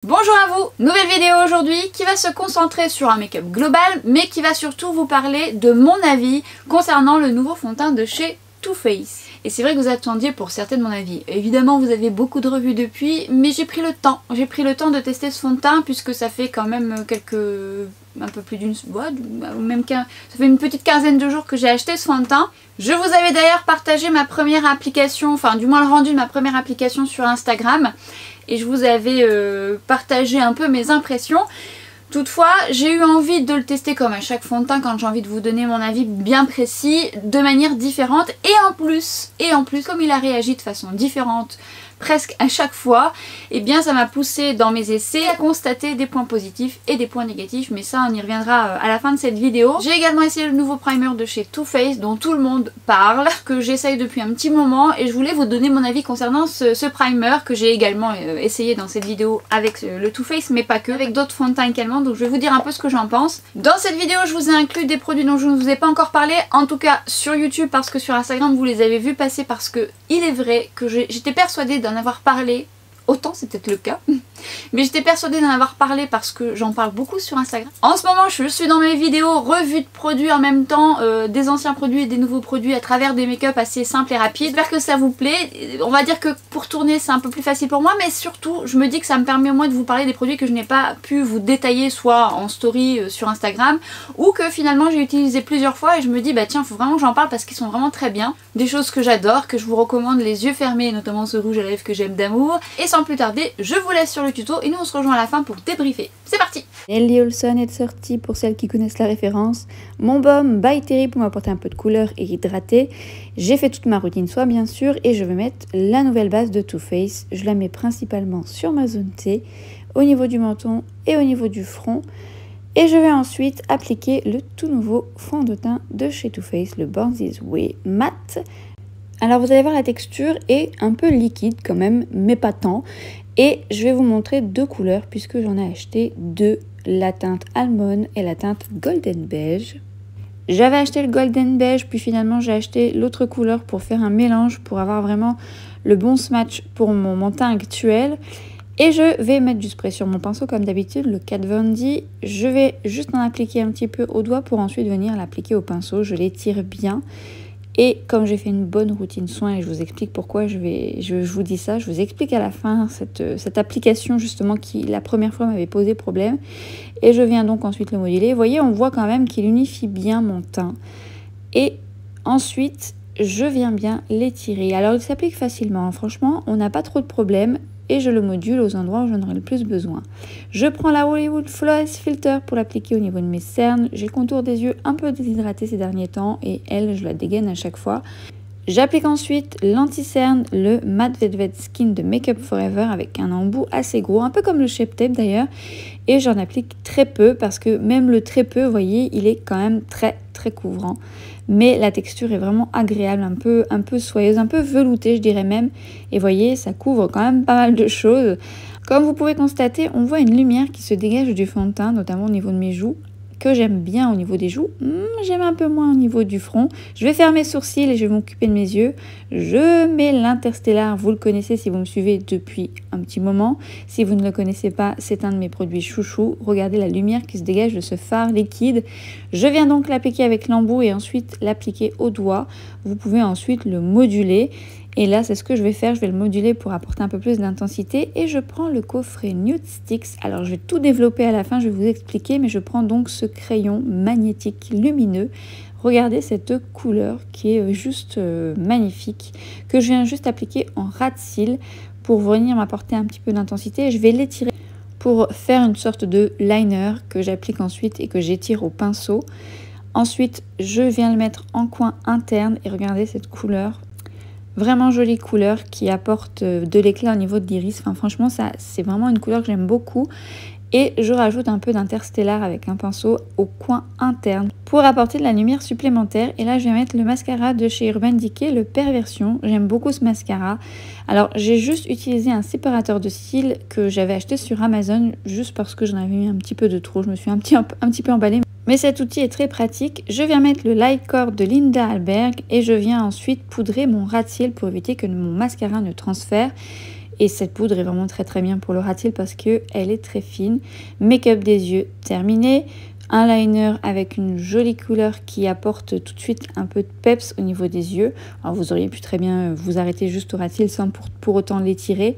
Bonjour à vous, nouvelle vidéo aujourd'hui qui va se concentrer sur un make-up global mais qui va surtout vous parler de mon avis concernant le nouveau fond de teint de chez Too Faced. Et c'est vrai que vous attendiez pour certaines mon avis. Évidemment vous avez beaucoup de revues depuis mais j'ai pris le temps de tester ce fond de teint puisque ça fait quand même un peu plus d'une... même ça fait une petite quinzaine de jours que j'ai acheté ce fond de teint. Je vous avais d'ailleurs partagé ma première application, enfin du moins le rendu de ma première application sur Instagram. Et je vous avais partagé un peu mes impressions. Toutefois, j'ai eu envie de le tester comme à chaque fond de teint quand j'ai envie de vous donner mon avis bien précis, de manière différente. Et en plus, comme il a réagi de façon différente presque à chaque fois, et bien ça m'a poussé dans mes essais à constater des points positifs et des points négatifs, mais ça on y reviendra à la fin de cette vidéo. J'ai également essayé le nouveau primer de chez Too Faced dont tout le monde parle, que j'essaye depuis un petit moment et je voulais vous donner mon avis concernant ce primer que j'ai également essayé dans cette vidéo avec le Too Faced, mais pas que, avec d'autres fonds de teint également, donc je vais vous dire un peu ce que j'en pense. Dans cette vidéo je vous ai inclus des produits dont je ne vous ai pas encore parlé, en tout cas sur YouTube parce que sur Instagram vous les avez vus passer, parce que il est vrai que j'étais persuadée d'en avoir parlé, autant c'est peut-être le cas, mais j'étais persuadée d'en avoir parlé parce que j'en parle beaucoup sur Instagram. En ce moment je suis dans mes vidéos revues de produits en même temps, des anciens produits et des nouveaux produits à travers des make-up assez simples et rapides. J'espère que ça vous plaît. On va dire que pour tourner c'est un peu plus facile pour moi, mais surtout je me dis que ça me permet au moins de vous parler des produits que je n'ai pas pu vous détailler soit en story sur Instagram, ou que finalement j'ai utilisé plusieurs fois et je me dis bah tiens faut vraiment que j'en parle parce qu'ils sont vraiment très bien. Des choses que j'adore, que je vous recommande les yeux fermés, notamment ce rouge à lèvres que j'aime d'amour. Et sans plus tarder, je vous laisse sur le tuto et nous on se rejoint à la fin pour débriefer. C'est parti! Ellie Olsen est sortie pour celles qui connaissent la référence. Mon baume by Terry pour m'apporter un peu de couleur et hydrater. J'ai fait toute ma routine soie bien sûr et je vais mettre la nouvelle base de Too Faced. Je la mets principalement sur ma zone T, au niveau du menton et au niveau du front. Et je vais ensuite appliquer le tout nouveau fond de teint de chez Too Faced, le Born This Way Matte. Alors vous allez voir, la texture est un peu liquide quand même, mais pas tant. Et je vais vous montrer deux couleurs puisque j'en ai acheté deux, la teinte Almond et la teinte Golden Beige. J'avais acheté le Golden Beige, puis finalement j'ai acheté l'autre couleur pour faire un mélange, pour avoir vraiment le bon match pour mon teint actuel. Et je vais mettre du spray sur mon pinceau comme d'habitude, le Kat Von D. Je vais juste en appliquer un petit peu au doigt pour ensuite venir l'appliquer au pinceau. Je l'étire bien. Et comme j'ai fait une bonne routine soin, et je vous explique pourquoi je vous dis ça, je vous explique à la fin cette application justement qui la première fois m'avait posé problème. Et je viens donc ensuite le moduler. Vous voyez, on voit quand même qu'il unifie bien mon teint. Et ensuite, je viens bien l'étirer. Alors il s'applique facilement, franchement, on n'a pas trop de problème. Et je le module aux endroits où j'en aurai le plus besoin. Je prends la Hollywood Flawless Filter pour l'appliquer au niveau de mes cernes. J'ai le contour des yeux un peu déshydraté ces derniers temps et elle, je la dégaine à chaque fois. J'applique ensuite l'anti-cerne, le Matte Velvet Skin de Make Up Forever avec un embout assez gros, un peu comme le Shape Tape d'ailleurs. Et j'en applique très peu parce que même le très peu, vous voyez, il est quand même très couvrant. Mais la texture est vraiment agréable, un peu soyeuse, un peu veloutée je dirais même. Et vous voyez, ça couvre quand même pas mal de choses. Comme vous pouvez constater, on voit une lumière qui se dégage du fond de teint, notamment au niveau de mes joues, que j'aime bien au niveau des joues, j'aime un peu moins au niveau du front. Je vais faire mes sourcils et je vais m'occuper de mes yeux. Je mets l'Interstellar, vous le connaissez si vous me suivez depuis un petit moment. Si vous ne le connaissez pas, c'est un de mes produits chouchou. Regardez la lumière qui se dégage de ce fard liquide. Je viens donc l'appliquer avec l'embout et ensuite l'appliquer au doigt. Vous pouvez ensuite le moduler. Et là, c'est ce que je vais faire, je vais le moduler pour apporter un peu plus d'intensité. Et je prends le coffret Nude Sticks. Alors, je vais tout développer à la fin, je vais vous expliquer. Mais je prends donc ce crayon magnétique lumineux. Regardez cette couleur qui est juste magnifique. Que je viens juste appliquer en ras de cils pour venir m'apporter un petit peu d'intensité. Et je vais l'étirer pour faire une sorte de liner que j'applique ensuite et que j'étire au pinceau. Ensuite, je viens le mettre en coin interne. Et regardez cette couleur. Vraiment jolie couleur qui apporte de l'éclat au niveau de l'iris. Enfin, franchement, c'est vraiment une couleur que j'aime beaucoup. Et je rajoute un peu d'Interstellar avec un pinceau au coin interne pour apporter de la lumière supplémentaire. Et là, je vais mettre le mascara de chez Urban Decay, le Perversion. J'aime beaucoup ce mascara. Alors, j'ai juste utilisé un séparateur de cils que j'avais acheté sur Amazon juste parce que j'en avais mis un petit peu de trop. Je me suis un petit peu emballée. Mais cet outil est très pratique. Je viens mettre le Light Core de Linda Alberg et je viens ensuite poudrer mon ras de cils pour éviter que mon mascara ne transfère. Et cette poudre est vraiment très bien pour le ras-de-cils parce qu'elle est très fine. Make-up des yeux terminé. Un liner avec une jolie couleur qui apporte tout de suite un peu de peps au niveau des yeux. Alors vous auriez pu très bien vous arrêter juste au ras-de-cils sans pour autant l'étirer.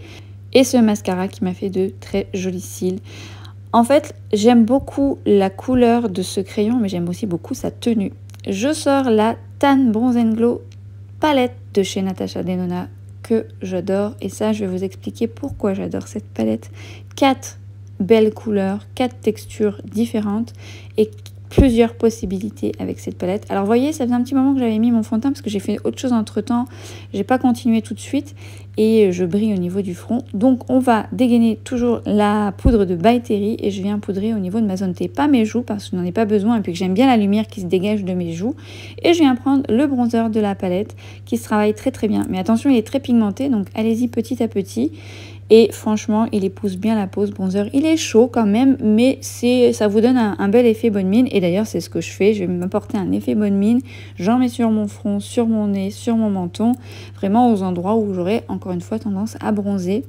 Et ce mascara qui m'a fait de très jolis cils. En fait, j'aime beaucoup la couleur de ce crayon, mais j'aime aussi beaucoup sa tenue. Je sors la Tan Bronze & Glow palette de chez Natasha Denona que j'adore. Et ça, je vais vous expliquer pourquoi j'adore cette palette. 4 belles couleurs, 4 textures différentes et plusieurs possibilités avec cette palette. Alors vous voyez, ça faisait un petit moment que j'avais mis mon fond de teint parce que j'ai fait autre chose entre temps. J'ai pas continué tout de suite et je brille au niveau du front. Donc on va dégainer toujours la poudre de By Terry et je viens poudrer au niveau de ma zone T. Pas mes joues parce que je n'en ai pas besoin et puis que j'aime bien la lumière qui se dégage de mes joues. Et je viens prendre le bronzer de la palette qui se travaille très bien. Mais attention, il est très pigmenté, donc allez-y petit à petit. Et franchement, il épouse bien la pose bronzer. Il est chaud quand même, mais ça vous donne un bel effet bonne mine. Et d'ailleurs, c'est ce que je fais. Je vais m'apporter un effet bonne mine. J'en mets sur mon front, sur mon nez, sur mon menton. Vraiment aux endroits où j'aurai encore une fois tendance à bronzer.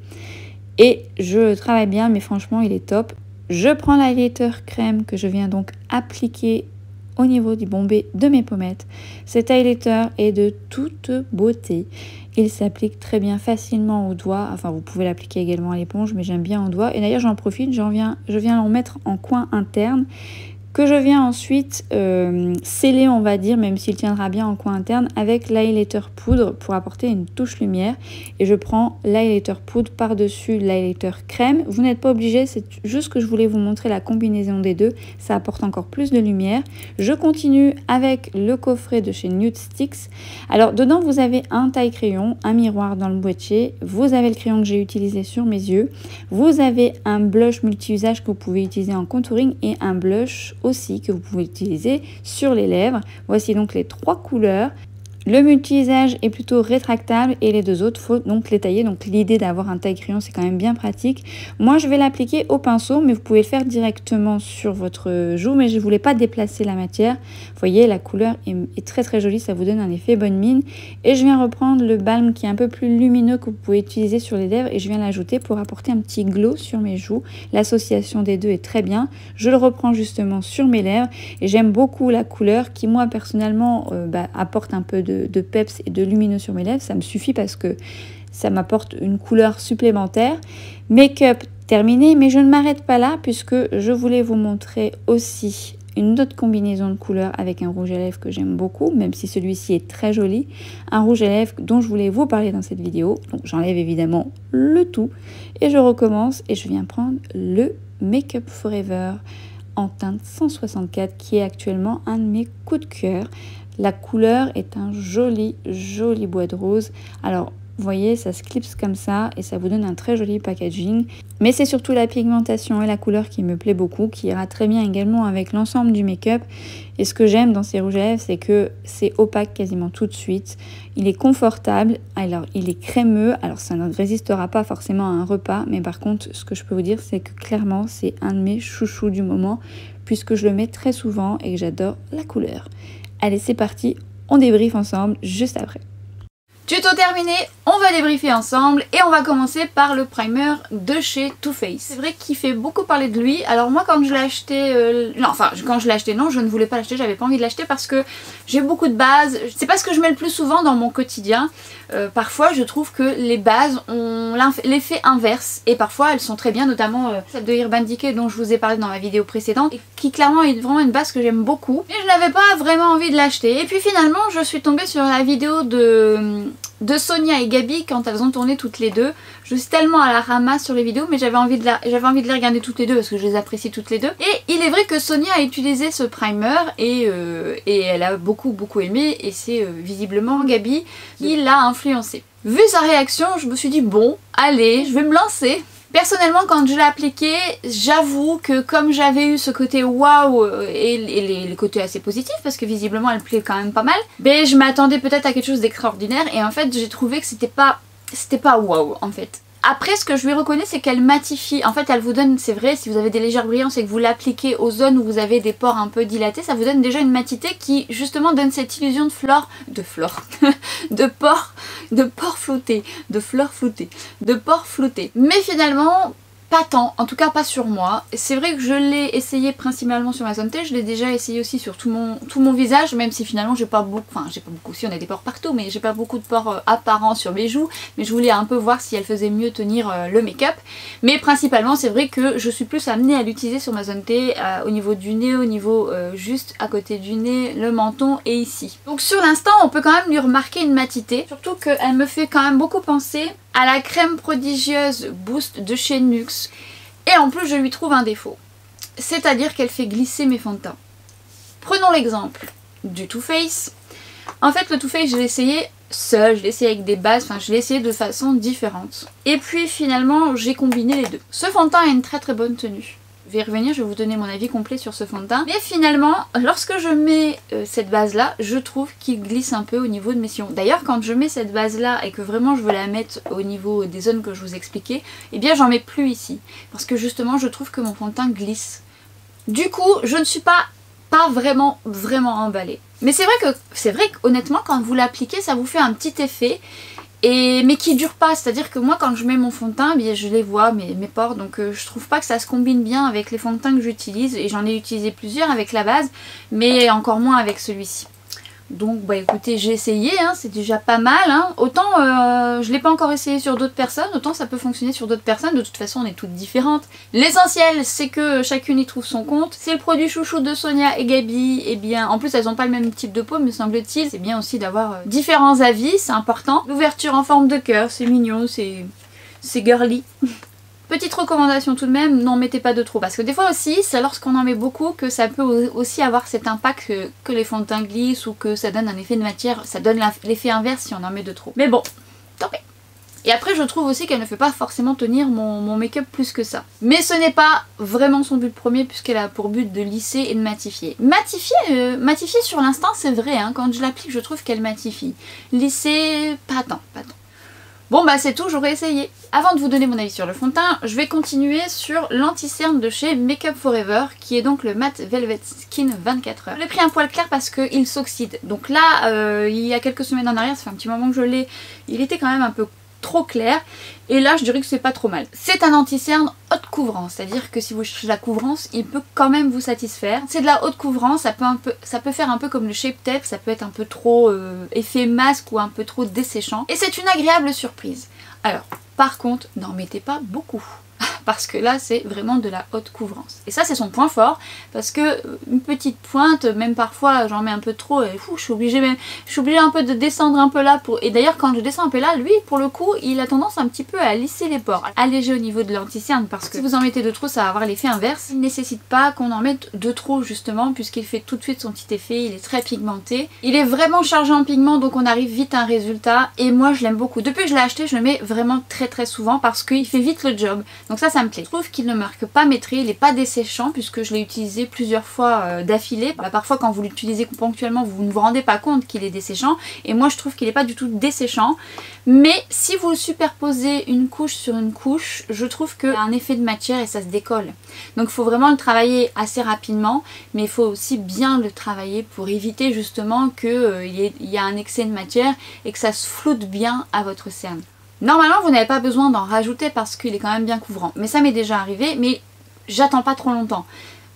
Et je travaille bien, mais franchement, il est top. Je prends l'highlighter crème que je viens donc appliquer au niveau du bombé de mes pommettes. Cet highlighter est de toute beauté. Il s'applique très bien facilement au doigt. Enfin, vous pouvez l'appliquer également à l'éponge, mais j'aime bien au doigt. Et d'ailleurs, j'en profite, je viens en mettre en coin interne que je viens ensuite sceller, on va dire, même s'il tiendra bien en coin interne, avec l'highlighter poudre pour apporter une touche lumière. Et je prends l'highlighter poudre par-dessus l'highlighter crème. Vous n'êtes pas obligé, c'est juste que je voulais vous montrer la combinaison des deux. Ça apporte encore plus de lumière. Je continue avec le coffret de chez Nude Sticks. Alors, dedans, vous avez un taille-crayon, un miroir dans le boîtier. Vous avez le crayon que j'ai utilisé sur mes yeux. Vous avez un blush multi-usage que vous pouvez utiliser en contouring et un blush aussi que vous pouvez utiliser sur les lèvres. Voici donc les 3 couleurs. Le multi-usage est plutôt rétractable et les 2 autres, faut donc les tailler. Donc l'idée d'avoir un taille-crayon, c'est quand même bien pratique. Moi, je vais l'appliquer au pinceau, mais vous pouvez le faire directement sur votre joue. Mais je ne voulais pas déplacer la matière. Vous voyez, la couleur est très jolie, ça vous donne un effet bonne mine. Et je viens reprendre le balm qui est un peu plus lumineux que vous pouvez utiliser sur les lèvres et je viens l'ajouter pour apporter un petit glow sur mes joues. L'association des deux est très bien. Je le reprends justement sur mes lèvres et j'aime beaucoup la couleur qui, moi, personnellement, apporte un peu de peps et de lumineux sur mes lèvres. Ça me suffit parce que ça m'apporte une couleur supplémentaire. Make-up terminé, mais je ne m'arrête pas là puisque je voulais vous montrer aussi une autre combinaison de couleurs avec un rouge à lèvres que j'aime beaucoup, même si celui-ci est très joli. Un rouge à lèvres dont je voulais vous parler dans cette vidéo. Donc j'enlève évidemment le tout et je recommence et je viens prendre le Make Up Forever en teinte 164 qui est actuellement un de mes coups de cœur. La couleur est un joli bois de rose. Alors, vous voyez, ça se clipse comme ça et ça vous donne un très joli packaging. Mais c'est surtout la pigmentation et la couleur qui me plaît beaucoup, qui ira très bien également avec l'ensemble du make-up. Et ce que j'aime dans ces rouges à lèvres, c'est que c'est opaque quasiment tout de suite. Il est confortable, alors il est crémeux. Alors ça ne résistera pas forcément à un repas, mais par contre, ce que je peux vous dire, c'est que clairement, c'est un de mes chouchous du moment, puisque je le mets très souvent et que j'adore la couleur. Allez, c'est parti, on débriefe ensemble juste après. Tuto terminé, on va débriefer ensemble et on va commencer par le primer de chez Too Faced. C'est vrai qu'il fait beaucoup parler de lui. Alors moi quand je l'ai acheté, quand je l'ai acheté, non, je ne voulais pas l'acheter, j'avais pas envie de l'acheter parce que j'ai beaucoup de bases. C'est pas ce que je mets le plus souvent dans mon quotidien. Parfois je trouve que les bases ont l'effet inverse et parfois elles sont très bien, notamment celle de Urban Decay dont je vous ai parlé dans ma vidéo précédente et qui clairement est vraiment une base que j'aime beaucoup. Mais je n'avais pas vraiment envie de l'acheter et puis finalement je suis tombée sur la vidéo de Sonia et Gabi quand elles ont tourné toutes les deux. Je suis tellement à la ramasse sur les vidéos, mais j'avais envie de les regarder toutes les deux parce que je les apprécie toutes les deux. Et il est vrai que Sonia a utilisé ce primer et elle a beaucoup aimé et c'est visiblement Gabi qui l'a influencé. Vu sa réaction, je me suis dit bon, allez, je vais me lancer. Personnellement, quand je l'ai appliqué, j'avoue que comme j'avais eu ce côté waouh et les côtés assez positifs, parce que visiblement elle plaît quand même pas mal, je m'attendais peut-être à quelque chose d'extraordinaire et en fait j'ai trouvé que c'était pas waouh en fait. Après, ce que je lui reconnais, c'est qu'elle matifie. En fait, elle vous donne, c'est vrai, si vous avez des légères brillances et que vous l'appliquez aux zones où vous avez des pores un peu dilatés, ça vous donne déjà une matité qui, justement, donne cette illusion de pores flottés, de fleurs flottées, de pores flottés. Mais finalement, pas tant, en tout cas pas sur moi. C'est vrai que je l'ai essayé principalement sur ma zone T, je l'ai déjà essayé aussi sur tout mon visage, même si finalement j'ai pas beaucoup, si on a des pores partout, mais j'ai pas beaucoup de pores apparents sur mes joues, mais je voulais un peu voir si elle faisait mieux tenir le make-up. Mais principalement c'est vrai que je suis plus amenée à l'utiliser sur ma zone T, au niveau du nez, au niveau juste à côté du nez, le menton et ici. Donc sur l'instant on peut quand même lui remarquer une matité, surtout qu'elle me fait quand même beaucoup penser à la crème prodigieuse Boost de chez NYX. Et en plus je lui trouve un défaut, c'est-à-dire qu'elle fait glisser mes fonds de teint. Prenons l'exemple du Too Faced. En fait le Too Faced je l'ai essayé seul, je l'ai essayé avec des bases, enfin je l'ai essayé de façon différente. Et puis finalement j'ai combiné les deux. Ce fond de teint a une très très bonne tenue. Je vais y revenir, je vais vous donner mon avis complet sur ce fond de teint. Mais finalement, lorsque je mets cette base là, je trouve qu'il glisse un peu au niveau de mes sillons. D'ailleurs quand je mets cette base là et que vraiment je veux la mettre au niveau des zones que je vous expliquais, eh bien j'en mets plus ici. Parce que justement je trouve que mon fond de teint glisse. Du coup je ne suis pas vraiment emballée. Mais c'est vrai qu'honnêtement quand vous l'appliquez ça vous fait un petit effet. Mais qui dure pas, c'est-à-dire que moi quand je mets mon fond de teint, bien, je les vois mes pores, donc je trouve pas que ça se combine bien avec les fonds de teint que j'utilise, et j'en ai utilisé plusieurs avec la base, mais encore moins avec celui-ci. Donc bah écoutez, j'ai essayé, hein, c'est déjà pas mal, hein. Autant je l'ai pas encore essayé sur d'autres personnes, autant ça peut fonctionner sur d'autres personnes, de toute façon on est toutes différentes. L'essentiel c'est que chacune y trouve son compte. C'est le produit chouchou de Sonia et Gaby, et bien en plus elles ont pas le même type de peau me semble-t-il, c'est bien aussi d'avoir différents avis, c'est important. L'ouverture en forme de cœur, c'est mignon, c'est girly. Petite recommandation tout de même, n'en mettez pas de trop, parce que des fois aussi c'est lorsqu'on en met beaucoup que ça peut aussi avoir cet impact que les fonds de teint glissent ou que ça donne un effet de matière, ça donne l'effet inverse si on en met de trop. Mais bon, tant pis. Et après je trouve aussi qu'elle ne fait pas forcément tenir mon make-up plus que ça. Mais ce n'est pas vraiment son but premier puisqu'elle a pour but de lisser et de matifier. Matifier sur l'instant c'est vrai, hein, quand je l'applique je trouve qu'elle matifie. Lisser, pas tant. Bon bah c'est tout, j'aurais essayé. Avant de vous donner mon avis sur le fond de teint, je vais continuer sur l'anti-cerne de chez Make Up For Ever, qui est donc le Matte Velvet Skin 24 heures. Je l'ai pris un poil clair parce qu'il s'oxyde. Donc là, il y a quelques semaines en arrière, ça fait un petit moment que je l'ai, il était quand même un peu trop clair. Et là, je dirais que c'est pas trop mal. C'est un anti-cerne haute couvrance, c'est-à-dire que si vous cherchez la couvrance, il peut quand même vous satisfaire. C'est de la haute couvrance, ça peut faire un peu comme le Shape Tape, ça peut être un peu trop effet masque ou un peu trop desséchant. Et c'est une agréable surprise. Alors, par contre, n'en mettez pas beaucoup. Parce que là c'est vraiment de la haute couvrance. Et ça c'est son point fort, parce que une petite pointe, même parfois j'en mets un peu trop et je suis obligée un peu de descendre un peu là pour. Et d'ailleurs quand je descends un peu là, lui pour le coup il a tendance un petit peu à lisser les pores, alléger au niveau de l'anti-cerne, parce que si vous en mettez de trop ça va avoir l'effet inverse. Il ne nécessite pas qu'on en mette de trop justement, puisqu'il fait tout de suite son petit effet, il est très pigmenté. Il est vraiment chargé en pigments, donc on arrive vite à un résultat, et moi je l'aime beaucoup. Depuis que je l'ai acheté, je le mets vraiment très souvent parce qu'il fait vite le job. Donc ça me plaît. Je trouve qu'il ne marque pas mes traits, il n'est pas desséchant puisque je l'ai utilisé plusieurs fois d'affilée. Parfois quand vous l'utilisez ponctuellement vous ne vous rendez pas compte qu'il est desséchant, et moi je trouve qu'il n'est pas du tout desséchant. Mais si vous superposez une couche sur une couche, je trouve qu'il y a un effet de matière et ça se décolle. Donc il faut vraiment le travailler assez rapidement, mais il faut aussi bien le travailler pour éviter justement qu'il y a un excès de matière et que ça se floute bien à votre cerne. Normalement vous n'avez pas besoin d'en rajouter parce qu'il est quand même bien couvrant, mais ça m'est déjà arrivé, mais j'attends pas trop longtemps.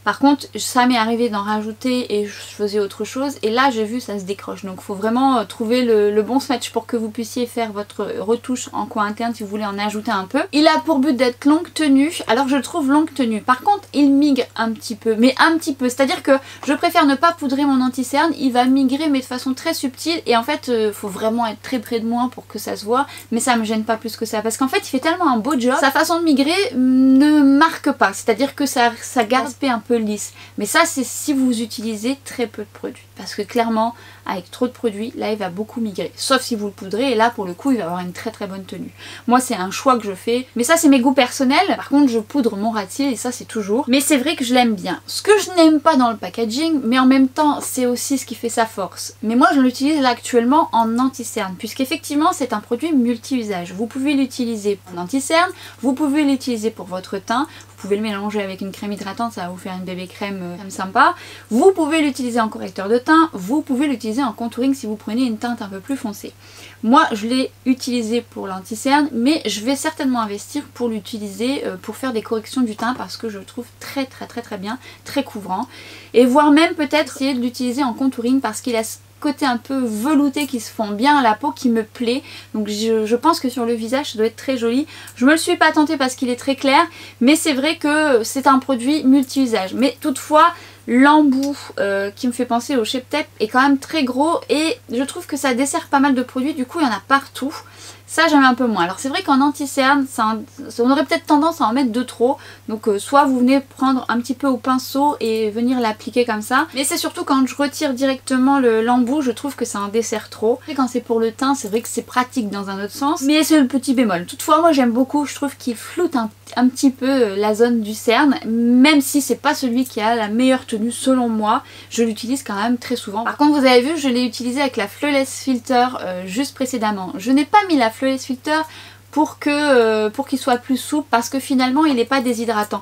Par contre ça m'est arrivé d'en rajouter et je faisais autre chose, et là j'ai vu ça se décroche. Donc il faut vraiment trouver le bon swatch pour que vous puissiez faire votre retouche en coin interne si vous voulez en ajouter un peu. Il a pour but d'être longue tenue, alors je le trouve longue tenue. Par contre il migre un petit peu, mais un petit peu, c'est à dire que je préfère ne pas poudrer mon anti-cerne, il va migrer mais de façon très subtile, et en fait faut vraiment être très près de moi pour que ça se voit, mais ça me gêne pas plus que ça, parce qu'en fait il fait tellement un beau job, sa façon de migrer ne marque pas, c'est à dire que ça garde un peu lisse. Mais ça c'est si vous utilisez très peu de produits. Parce que clairement avec trop de produits, là il va beaucoup migrer. Sauf si vous le poudrez et là pour le coup il va avoir une très très bonne tenue. Moi c'est un choix que je fais. Mais ça c'est mes goûts personnels. Par contre je poudre mon rat cils et ça c'est toujours. Mais c'est vrai que je l'aime bien. Ce que je n'aime pas dans le packaging, mais en même temps c'est aussi ce qui fait sa force. Mais moi je l'utilise là actuellement en anti-cerne. Puisqu'effectivement c'est un produit multi-usage. Vous pouvez l'utiliser en anti-cerne, vous pouvez l'utiliser pour votre teint. Vous pouvez le mélanger avec une crème hydratante, ça va vous faire une bébé crème sympa. Vous pouvez l'utiliser en correcteur de teint, vous pouvez l'utiliser en contouring si vous prenez une teinte un peu plus foncée. Moi je l'ai utilisé pour l'anti-cerne, mais je vais certainement investir pour l'utiliser pour faire des corrections du teint parce que je le trouve très bien, très couvrant. Et voire même peut-être essayer de l'utiliser en contouring parce qu'il a ce côté un peu velouté qui se fond bien à la peau qui me plaît. Donc je pense que sur le visage ça doit être très joli. Je me le suis pas tentée parce qu'il est très clair, mais c'est vrai que c'est un produit multi-usage. Mais toutefois l'embout qui me fait penser au Shape Tape est quand même très gros et je trouve que ça dessert pas mal de produits, du coup il y en a partout. Ça j'aime un peu moins. Alors c'est vrai qu'en anti-cerne, on aurait peut-être tendance à en mettre de trop. Donc soit vous venez prendre un petit peu au pinceau et venir l'appliquer comme ça. Mais c'est surtout quand je retire directement l'embout, je trouve que ça en dessert trop. Et quand c'est pour le teint, c'est vrai que c'est pratique dans un autre sens. Mais c'est le petit bémol. Toutefois moi j'aime beaucoup, je trouve qu'il floute un petit peu la zone du cerne. Même si c'est pas celui qui a la meilleure tenue selon moi, je l'utilise quand même très souvent. Par contre vous avez vu, je l'ai utilisé avec la Flawless Filter juste précédemment. Je n'ai pas mis la Flawless Filter pour qu'il soit plus souple parce que finalement il n'est pas déshydratant.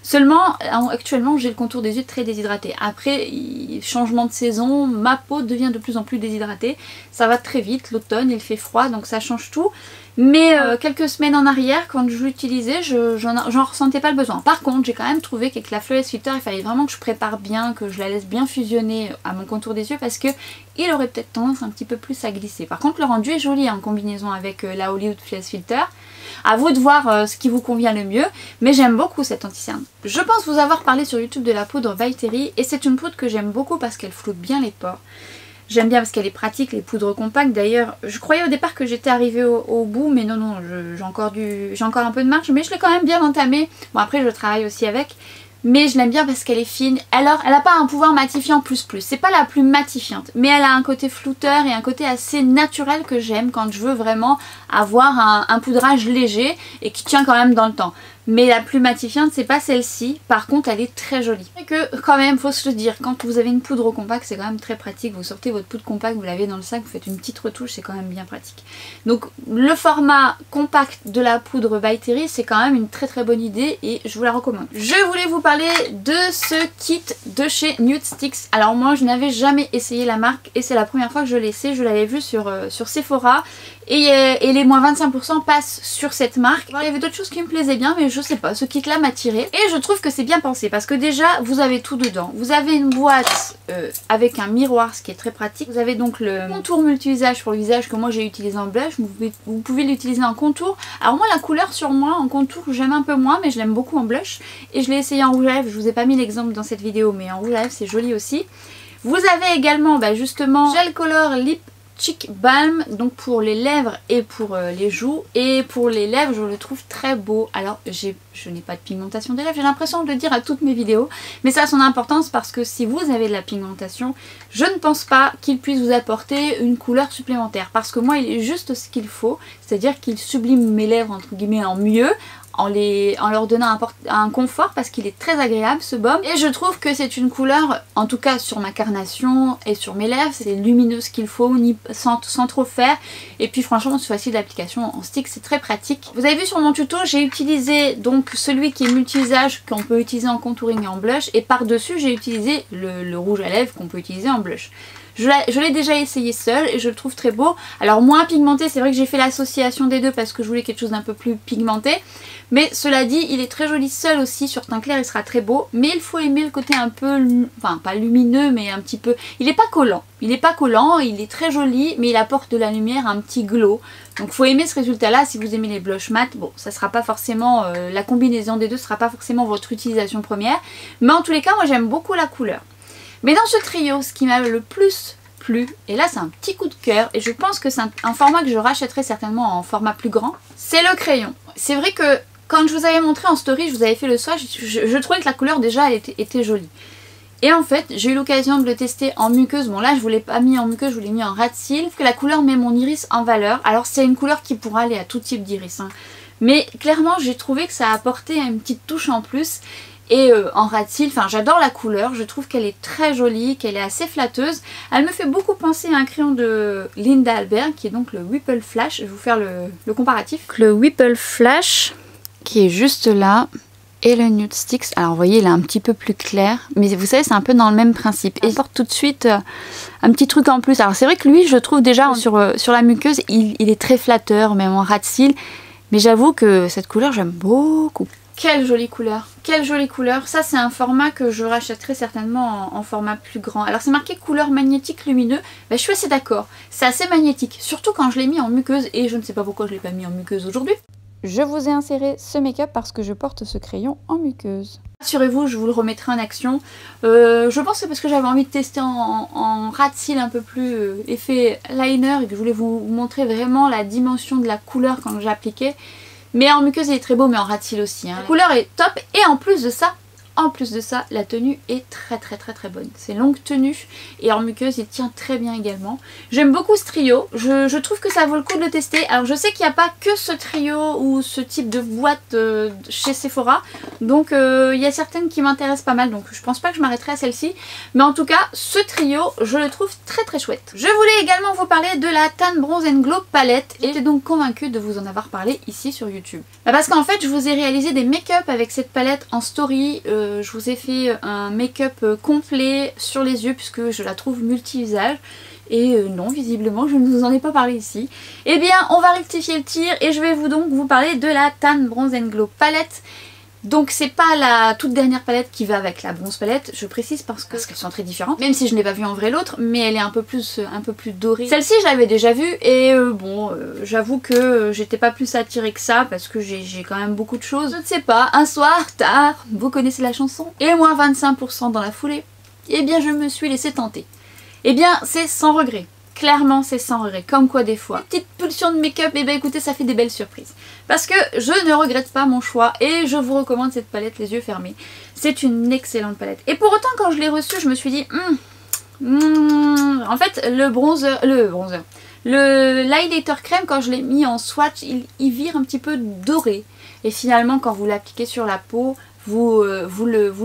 Seulement actuellement j'ai le contour des yeux très déshydraté. Après changement de saison, ma peau devient de plus en plus déshydratée. Ça va très vite, l'automne il fait froid donc ça change tout. Mais quelques semaines en arrière, quand je l'utilisais, j'en ressentais pas le besoin. Par contre, j'ai quand même trouvé qu'avec la Flawless Filter, il fallait vraiment que je prépare bien, que je la laisse bien fusionner à mon contour des yeux parce que il aurait peut-être tendance un petit peu plus à glisser. Par contre, le rendu est joli en combinaison avec la Hollywood Flawless Filter. À vous de voir ce qui vous convient le mieux, mais j'aime beaucoup cette anti-cerne. Je pense vous avoir parlé sur YouTube de la poudre By Terry et c'est une poudre que j'aime beaucoup parce qu'elle floute bien les pores. J'aime bien parce qu'elle est pratique, les poudres compactes. D'ailleurs, je croyais au départ que j'étais arrivée au bout, mais non, j'ai encore un peu de marge, mais je l'ai quand même bien entamée. Bon, après, je travaille aussi avec, mais je l'aime bien parce qu'elle est fine. Alors, elle n'a pas un pouvoir matifiant plus. C'est pas la plus matifiante, mais elle a un côté flouteur et un côté assez naturel que j'aime quand je veux vraiment avoir un poudrage léger et qui tient quand même dans le temps. Mais la plus matifiante c'est pas celle-ci, par contre elle est très jolie. Et que quand même faut se le dire, quand vous avez une poudre compacte c'est quand même très pratique, vous sortez votre poudre compacte, vous l'avez dans le sac, vous faites une petite retouche, c'est quand même bien pratique. Donc le format compact de la poudre By Terry c'est quand même une très bonne idée et je vous la recommande. Je voulais vous parler de ce kit de chez Nude Sticks. Alors moi je n'avais jamais essayé la marque et c'est la première fois que je l'essaie, je l'avais vu sur Sephora. Et les moins 25% passent sur cette marque. Il y avait d'autres choses qui me plaisaient bien mais je sais pas, ce kit là m'a tiré. Et je trouve que c'est bien pensé parce que déjà vous avez tout dedans. Vous avez une boîte avec un miroir, ce qui est très pratique. Vous avez donc le contour multi-usage pour le visage que moi j'ai utilisé en blush. Vous pouvez l'utiliser en contour. Alors moi la couleur sur moi en contour j'aime un peu moins mais je l'aime beaucoup en blush. Et je l'ai essayé en rouge à lèvres, je vous ai pas mis l'exemple dans cette vidéo mais en rouge à lèvres c'est joli aussi. Vous avez également justement Gel Color Lip Cheek Balm, donc pour les lèvres et pour les joues. Et pour les lèvres je le trouve très beau. Alors je n'ai pas de pigmentation des lèvres, j'ai l'impression de le dire à toutes mes vidéos, mais ça a son importance parce que si vous avez de la pigmentation, je ne pense pas qu'il puisse vous apporter une couleur supplémentaire parce que moi il est juste ce qu'il faut, c'est-à-dire qu'il sublime mes lèvres entre guillemets en mieux, en leur donnant un confort parce qu'il est très agréable ce baume. Et je trouve que c'est une couleur, en tout cas sur ma carnation et sur mes lèvres, c'est lumineux ce qu'il faut, sans trop faire. Et puis franchement c'est facile d'application en stick, c'est très pratique. Vous avez vu sur mon tuto, j'ai utilisé donc celui qui est multi-usage qu'on peut utiliser en contouring et en blush. Et par-dessus j'ai utilisé le rouge à lèvres qu'on peut utiliser en blush. Je l'ai déjà essayé seul et je le trouve très beau. Alors moins pigmenté, c'est vrai que j'ai fait l'association des deux parce que je voulais quelque chose d'un peu plus pigmenté. Mais cela dit, il est très joli seul aussi, sur teint clair il sera très beau. Mais il faut aimer le côté un peu, enfin pas lumineux mais un petit peu... Il n'est pas collant, il est très joli mais il apporte de la lumière, un petit glow. Donc faut aimer ce résultat là si vous aimez les blush mat. Bon ça sera pas forcément, la combinaison des deux sera pas forcément votre utilisation première. Mais en tous les cas moi j'aime beaucoup la couleur. Mais dans ce trio, ce qui m'a le plus plu, et là c'est un petit coup de cœur, et je pense que c'est un format que je rachèterai certainement en format plus grand, c'est le crayon. C'est vrai que Quand je vous avais montré en story, je vous avais fait le swatch, je trouvais que la couleur déjà elle était jolie. Et en fait, j'ai eu l'occasion de le tester en muqueuse. Bon là, je ne vous l'ai pas mis en muqueuse, je vous l'ai mis en rat seal. Que la couleur met mon iris en valeur. Alors c'est une couleur qui pourra aller à tout type d'iris. Hein. Mais clairement, j'ai trouvé que ça a apporté une petite touche en plus. Et en rat seal, enfin j'adore la couleur. Je trouve qu'elle est très jolie, qu'elle est assez flatteuse. Elle me fait beaucoup penser à un crayon de Linda Albert, qui est donc le Whipple Flash. Je vais vous faire le comparatif. Le Whipple Flash, qui est juste là. Et le Nude Sticks, alors vous voyez il est un petit peu plus clair, mais vous savez c'est un peu dans le même principe. Et il porte tout de suite un petit truc en plus. Alors c'est vrai que lui je trouve déjà sur la muqueuse il est très flatteur, même en rat seal. Mais j'avoue que cette couleur j'aime beaucoup. Quelle jolie couleur, quelle jolie couleur. Ça c'est un format que je rachèterai certainement en format plus grand. Alors c'est marqué couleur magnétique lumineux, ben, je suis assez d'accord. C'est assez magnétique, surtout quand je l'ai mis en muqueuse et je ne sais pas pourquoi je ne l'ai pas mis en muqueuse aujourd'hui. Je vous ai inséré ce make-up parce que je porte ce crayon en muqueuse. Rassurez-vous, je vous le remettrai en action. Je pense que c'est parce que j'avais envie de tester en rat seal un peu plus effet liner et que je voulais vous montrer vraiment la dimension de la couleur quand j'appliquais. Mais en muqueuse il est très beau, mais en rat seal aussi. Hein. La couleur est top et en plus de ça, la tenue est très bonne. C'est longue tenue et en muqueuse il tient très bien également. J'aime beaucoup ce trio, je trouve que ça vaut le coup de le tester. Alors je sais qu'il n'y a pas que ce trio ou ce type de boîte chez Sephora. Donc il y a certaines qui m'intéressent pas mal, donc je pense pas que je m'arrêterai à celle-ci. Mais en tout cas ce trio je le trouve très chouette. Je voulais également vous parler de la Tan Bronze & Glow palette et j'étais donc convaincue de vous en avoir parlé ici sur YouTube. Parce qu'en fait je vous ai réalisé des make-up avec cette palette en story. Je vous ai fait un make-up complet sur les yeux puisque je la trouve multi-usage. Et non, visiblement je ne vous en ai pas parlé ici. Eh bien on va rectifier le tir et je vais vous parler de la Tan Bronze & Glow palette. Donc c'est pas la toute dernière palette qui va avec la bronze palette, je précise parce qu'elles sont très différentes. Même si je n'ai pas vu en vrai l'autre, mais elle est un peu plus dorée. Celle-ci je l'avais déjà vue et j'avoue que j'étais pas plus attirée que ça parce que j'ai quand même beaucoup de choses. Je ne sais pas, un soir, tard, vous connaissez la chanson, et moins 25% dans la foulée, eh bien je me suis laissée tenter. Eh bien c'est sans regret. Clairement c'est sans regret, comme quoi des fois. Petite pulsion de make-up, et bien écoutez ça fait des belles surprises. Parce que je ne regrette pas mon choix et je vous recommande cette palette les yeux fermés. C'est une excellente palette. Et pour autant quand je l'ai reçue je me suis dit en fait l'highlighter crème quand je l'ai mis en swatch il vire un petit peu doré. Et finalement quand vous l'appliquez sur la peau, vous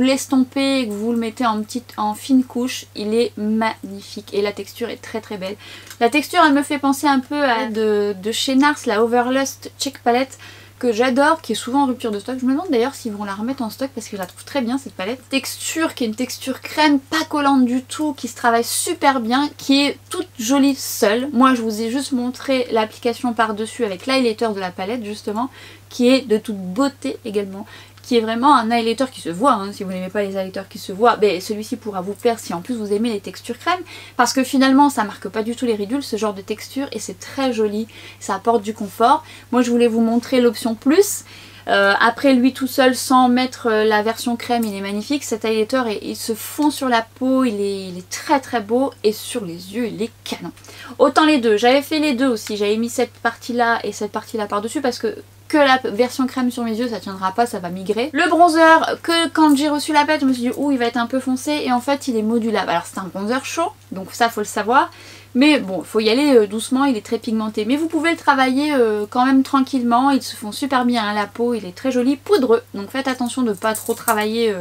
l'estompez et que vous le mettez en fine couche, il est magnifique et la texture est très belle. La texture elle me fait penser un peu à de chez Nars, la Overlust Cheek Palette que j'adore, qui est souvent en rupture de stock. Je me demande d'ailleurs s'ils vont la remettre en stock parce que je la trouve très bien cette palette. Texture qui est une texture crème, pas collante du tout, qui se travaille super bien, qui est toute jolie seule. Moi je vous ai juste montré l'application par dessus avec l'highlighter de la palette justement, qui est de toute beauté également. Qui est vraiment un highlighter qui se voit, hein. Si vous n'aimez pas les highlighters qui se voient, ben, celui-ci pourra vous plaire si en plus vous aimez les textures crème, parce que finalement ça marque pas du tout les ridules ce genre de texture et c'est très joli, ça apporte du confort. Moi je voulais vous montrer l'option plus. Après lui tout seul sans mettre la version crème il est magnifique, cet highlighter il se fond sur la peau, il est très beau et sur les yeux il est canon. Autant les deux, j'avais fait les deux aussi, j'avais mis cette partie là et cette partie là par dessus parce que la version crème sur mes yeux ça tiendra pas, ça va migrer. Le bronzer que quand j'ai reçu la palette je me suis dit ouh il va être un peu foncé et en fait il est modulable. Alors c'est un bronzer chaud donc ça faut le savoir. Mais bon, il faut y aller doucement, il est très pigmenté. Mais vous pouvez le travailler quand même tranquillement, ils se font super bien à la peau, il est très joli, poudreux. Donc faites attention de ne pas trop travailler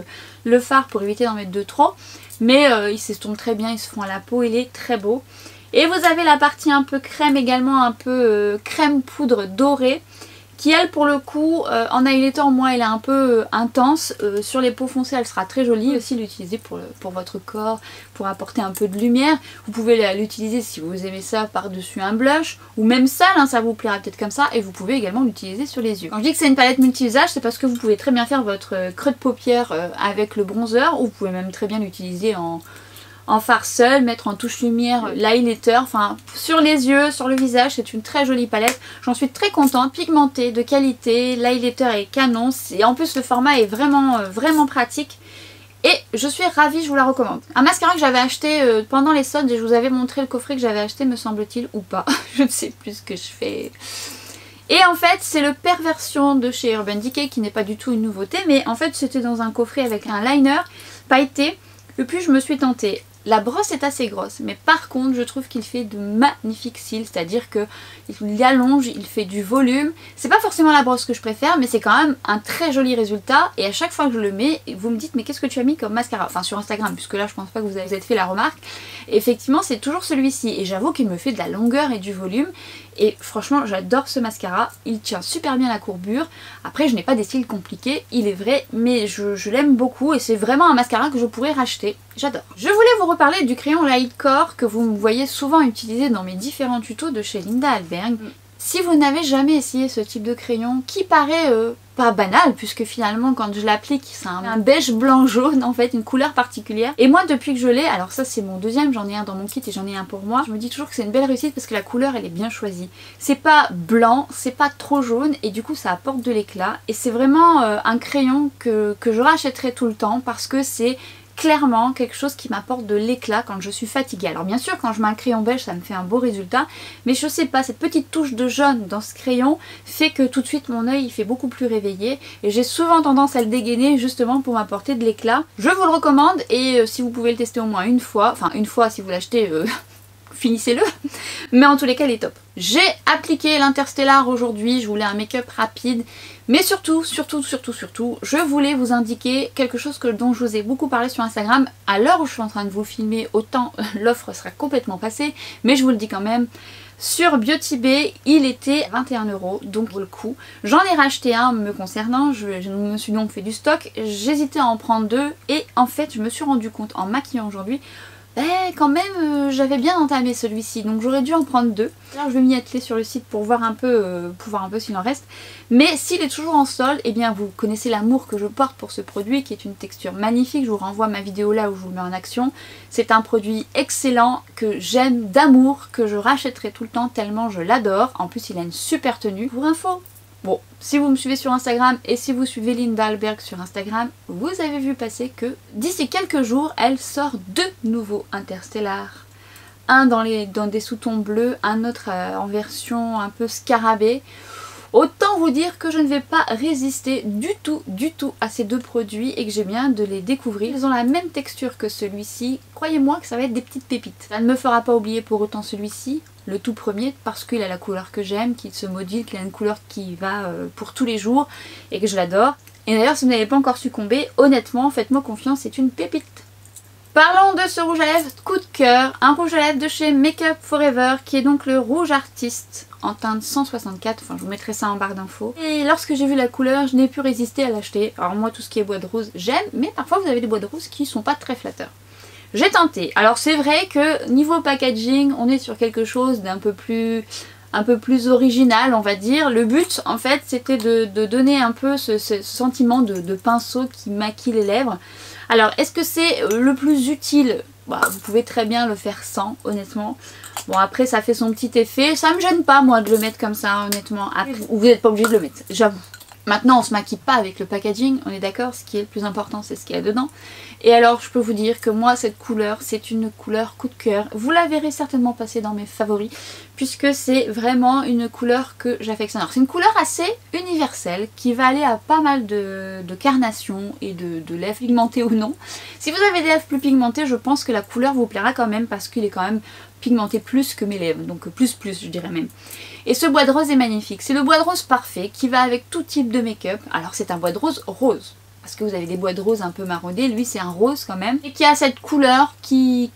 le fard pour éviter d'en mettre de trop. Mais il s'estompe très bien, ils se font à la peau, il est très beau. Et vous avez la partie un peu crème également, un peu crème poudre dorée. Qui elle pour le coup en highlighter moi elle est un peu intense, sur les peaux foncées elle sera très jolie, aussi l'utiliser pour votre corps, pour apporter un peu de lumière. Vous pouvez l'utiliser si vous aimez ça par dessus un blush ou même ça, hein, ça vous plaira peut-être comme ça et vous pouvez également l'utiliser sur les yeux. Quand je dis que c'est une palette multi-usage c'est parce que vous pouvez très bien faire votre creux de paupière avec le bronzer ou vous pouvez même très bien l'utiliser en fard seul, mettre en touche lumière l'highlighter, enfin sur les yeux, sur le visage, c'est une très jolie palette. J'en suis très contente, pigmentée, de qualité, l'highlighter est canon, et en plus le format est vraiment pratique. Et je suis ravie, je vous la recommande. Un mascara que j'avais acheté pendant les soldes, et je vous avais montré le coffret que j'avais acheté me semble-t-il, ou pas, je ne sais plus ce que je fais. Et en fait c'est le Perversion de chez Urban Decay qui n'est pas du tout une nouveauté, mais en fait c'était dans un coffret avec un liner pailleté. Et puis je me suis tentée. La brosse est assez grosse, mais par contre je trouve qu'il fait de magnifiques cils, c'est-à-dire qu'il allonge, il fait du volume. C'est pas forcément la brosse que je préfère, mais c'est quand même un très joli résultat. Et à chaque fois que je le mets, vous me dites mais qu'est-ce que tu as mis comme mascara? Enfin sur Instagram, puisque là je pense pas que vous avez fait la remarque. Et effectivement c'est toujours celui-ci, et j'avoue qu'il me fait de la longueur et du volume. Et franchement j'adore ce mascara, il tient super bien la courbure. Après je n'ai pas des cils compliqués, il est vrai, mais je l'aime beaucoup et c'est vraiment un mascara que je pourrais racheter. J'adore. Je voulais vous reparler du crayon Lightcore que vous me voyez souvent utiliser dans mes différents tutos de chez Linda Hallberg. Si vous n'avez jamais essayé ce type de crayon qui paraît pas banal, puisque finalement quand je l'applique c'est un beige blanc jaune en fait, une couleur particulière. Et moi depuis que je l'ai, alors ça c'est mon deuxième, j'en ai un dans mon kit et j'en ai un pour moi, je me dis toujours que c'est une belle réussite parce que la couleur elle est bien choisie. C'est pas blanc, c'est pas trop jaune et du coup ça apporte de l'éclat. Et c'est vraiment un crayon que je rachèterai tout le temps parce que c'est clairement quelque chose qui m'apporte de l'éclat quand je suis fatiguée. Alors bien sûr quand je mets un crayon beige ça me fait un beau résultat, mais je sais pas, cette petite touche de jaune dans ce crayon fait que tout de suite mon œil il fait beaucoup plus réveillé et j'ai souvent tendance à le dégainer justement pour m'apporter de l'éclat. Je vous le recommande et si vous pouvez le tester au moins une fois, enfin une fois si vous l'achetez finissez-le, mais en tous les cas il est top. J'ai appliqué l'Interstellar aujourd'hui, je voulais un make-up rapide, mais surtout, je voulais vous indiquer quelque chose dont je vous ai beaucoup parlé sur Instagram. À l'heure où je suis en train de vous filmer, autant l'offre sera complètement passée, mais je vous le dis quand même. Sur Beauty Bay, il était 21 €, donc vaut le coup. J'en ai racheté un me concernant, je me suis donc fait du stock, j'hésitais à en prendre deux, et en fait je me suis rendu compte en maquillant aujourd'hui quand même j'avais bien entamé celui-ci, donc j'aurais dû en prendre deux. Alors je vais m'y atteler sur le site pour voir un peu, s'il en reste. Mais s'il est toujours en solde, eh bien vous connaissez l'amour que je porte pour ce produit qui est une texture magnifique. Je vous renvoie ma vidéo là où je vous le mets en action. C'est un produit excellent que j'aime d'amour, que je rachèterai tout le temps tellement je l'adore. En plus il a une super tenue. Pour info, bon, si vous me suivez sur Instagram et si vous suivez Linda Hallberg sur Instagram, vous avez vu passer que d'ici quelques jours, elle sort deux nouveaux Interstellar. Un dans des sous-tons bleus, un autre en version un peu scarabée. Autant vous dire que je ne vais pas résister du tout à ces deux produits et que j'ai bien de les découvrir. Ils ont la même texture que celui-ci. Croyez-moi que ça va être des petites pépites. Ça ne me fera pas oublier pour autant celui-ci, le tout premier, parce qu'il a la couleur que j'aime, qu'il se module, qu'il a une couleur qui va pour tous les jours et que je l'adore. Et d'ailleurs si vous n'avez pas encore succombé, honnêtement faites-moi confiance, c'est une pépite. Parlons de ce rouge à lèvres coup de cœur, un rouge à lèvres de chez Make Up For Ever qui est donc le rouge artiste en teinte 164, enfin je vous mettrai ça en barre d'infos. Et lorsque j'ai vu la couleur, je n'ai pu résister à l'acheter. Alors moi tout ce qui est bois de rose j'aime, mais parfois vous avez des bois de rose qui sont pas très flatteurs. J'ai tenté. Alors c'est vrai que niveau packaging, on est sur quelque chose d'un peu plus original on va dire. Le but en fait c'était de donner un peu ce sentiment de pinceau qui maquille les lèvres. Alors est-ce que c'est le plus utile? Bah, vous pouvez très bien le faire sans, honnêtement. Bon après ça fait son petit effet, ça me gêne pas moi de le mettre comme ça honnêtement. Après, vous n'êtes pas obligé de le mettre, j'avoue. Maintenant on se maquille pas avec le packaging, on est d'accord, ce qui est le plus important c'est ce qu'il y a dedans. Et alors je peux vous dire que moi cette couleur c'est une couleur coup de cœur. Vous la verrez certainement passer dans mes favoris puisque c'est vraiment une couleur que j'affectionne. Alors c'est une couleur assez universelle qui va aller à pas mal de carnations et de lèvres pigmentées ou non. Si vous avez des lèvres plus pigmentées je pense que la couleur vous plaira quand même parce qu'il est quand même pigmenté plus que mes lèvres, donc plus je dirais même. Et ce bois de rose est magnifique, c'est le bois de rose parfait qui va avec tout type de make-up. Alors c'est un bois de rose rose, parce que vous avez des bois de rose un peu marronés, lui c'est un rose quand même, et qui a cette couleur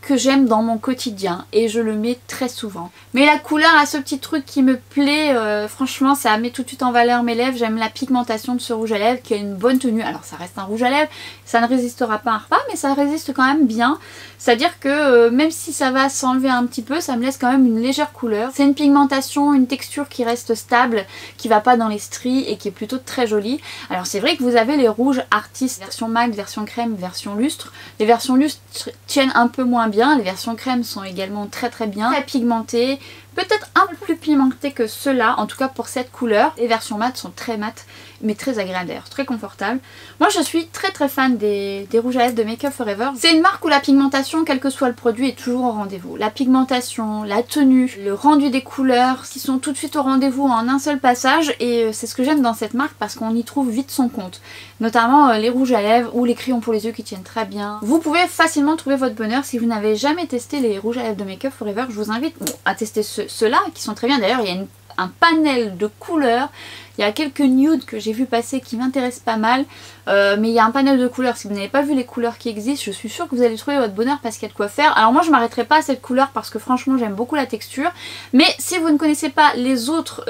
que j'aime dans mon quotidien, et je le mets très souvent. Mais la couleur a ce petit truc qui me plaît, franchement ça met tout de suite en valeur mes lèvres, j'aime la pigmentation de ce rouge à lèvres qui a une bonne tenue. Alors ça reste un rouge à lèvres, ça ne résistera pas à un repas, mais ça résiste quand même bien. C'est-à-dire que même si ça va s'enlever un petit peu, ça me laisse quand même une légère couleur. C'est une pigmentation, une texture qui reste stable, qui va pas dans les stries et qui est plutôt très jolie. Alors c'est vrai que vous avez les rouges artistes, version mat, version crème, version lustre. Les versions lustre tiennent un peu moins bien, les versions crème sont également très bien, très pigmentées, peut-être un peu plus pimenté que ceux-là, en tout cas pour cette couleur. Les versions mates sont très mates, mais très agréables d'ailleurs, très confortables. Moi je suis très fan des rouges à lèvres de Make Up For Ever. C'est une marque où la pigmentation, quel que soit le produit, est toujours au rendez-vous. La pigmentation, la tenue, le rendu des couleurs, qui sont tout de suite au rendez-vous en un seul passage, et c'est ce que j'aime dans cette marque parce qu'on y trouve vite son compte. Notamment les rouges à lèvres ou les crayons pour les yeux qui tiennent très bien. Vous pouvez facilement trouver votre bonheur. Si vous n'avez jamais testé les rouges à lèvres de Make Up For Ever, je vous invite à tester ceux-là qui sont très bien. D'ailleurs il y a un panel de couleurs. Il y a quelques nudes que j'ai vu passer qui m'intéressent pas mal, mais il y a un panel de couleurs. Si vous n'avez pas vu les couleurs qui existent, je suis sûre que vous allez trouver votre bonheur parce qu'il y a de quoi faire. Alors moi je m'arrêterai pas à cette couleur parce que franchement j'aime beaucoup la texture, mais si vous ne connaissez pas les autres